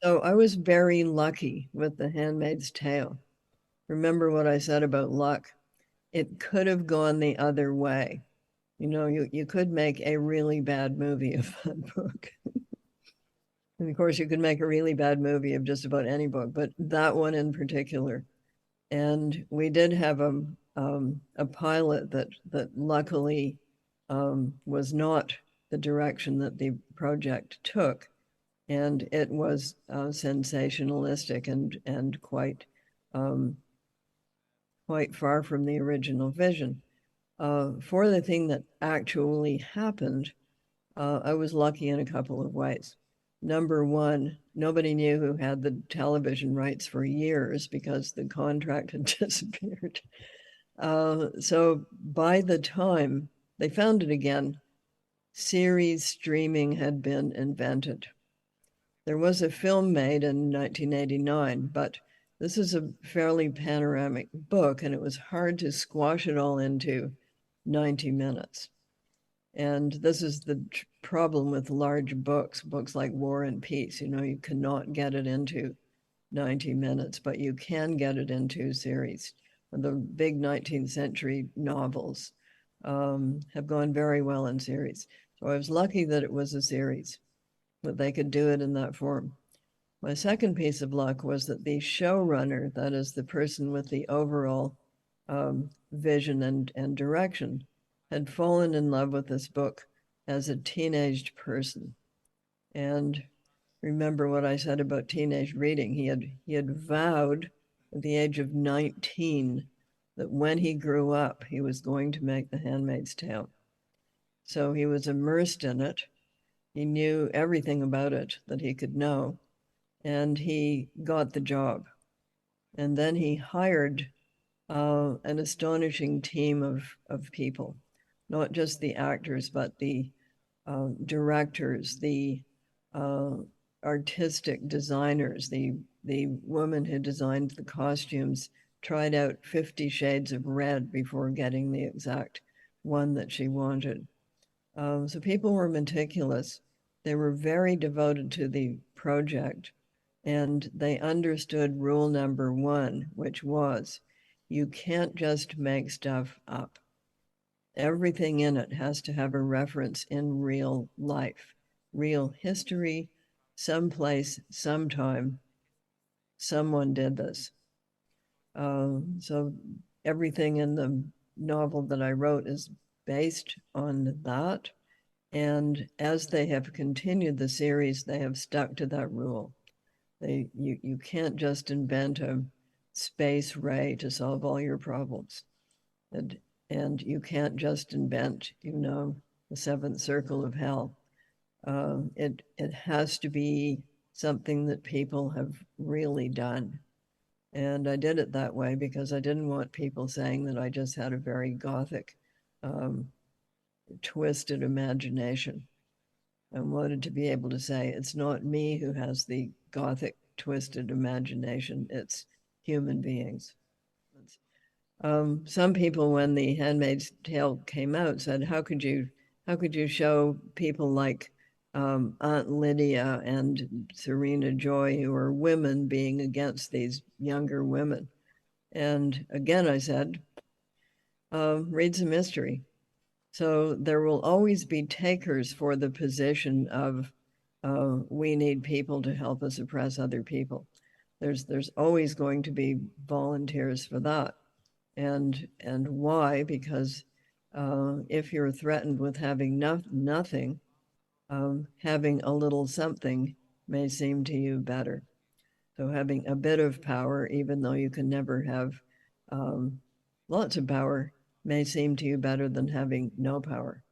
So I was very lucky with The Handmaid's Tale. Remember what I said about luck? It could have gone the other way. You know, you could make a really bad movie of that book. And of course, you could make a really bad movie of just about any book, but that one in particular. And we did have a pilot that luckily was not the direction that the project took, and it was sensationalistic and um, quite far from the original vision. For the thing that actually happened, I was lucky in a couple of ways. Number one, nobody knew who had the television rights for years because the contract had disappeared. So by the time they found it again, series streaming had been invented. There was a film made in 1989, but this is a fairly panoramic book, and it was hard to squash it all into 90 minutes. And this is the problem with large books like War and Peace. You know, you cannot get it into 90 minutes, but you can get it into series. The big 19th century novels have gone very well in series. So I was lucky that it was a series, that they could do it in that form. My second piece of luck was that the showrunner, that is the person with the overall vision and direction, had fallen in love with this book as a teenaged person. And remember what I said about teenage reading. He had vowed at the age of 19 that when he grew up, he was going to make The Handmaid's Tale. So he was immersed in it. He knew everything about it that he could know, and he got the job. And then he hired an astonishing team of people, not just the actors, but the directors, the artistic designers, the woman who designed the costumes tried out 50 shades of red before getting the exact one that she wanted. So people were meticulous. They were very devoted to the project, and they understood rule number one, which was you can't just make stuff up. Everything in it has to have a reference in real life, real history, someplace, sometime, someone did this. So everything in the novel that I wrote is based on that. And as they have continued the series, they have stuck to that rule. You can't just invent a space ray to solve all your problems. And you can't just invent, you know, the seventh circle of hell. It has to be something that people have really done. And I did it that way because I didn't want people saying that I just had a very gothic, twisted imagination. I wanted to be able to say, it's not me who has the gothic, twisted imagination, it's human beings. Some people, when The Handmaid's Tale came out, said, how could you show people like Aunt Lydia and Serena Joy, who are women, being against these younger women? And again, I said, read some history. So there will always be takers for the position of we need people to help us oppress other people. There's always going to be volunteers for that. And why? Because if you're threatened with having nothing, having a little something may seem to you better. So having a bit of power, even though you can never have lots of power, may seem to you better than having no power.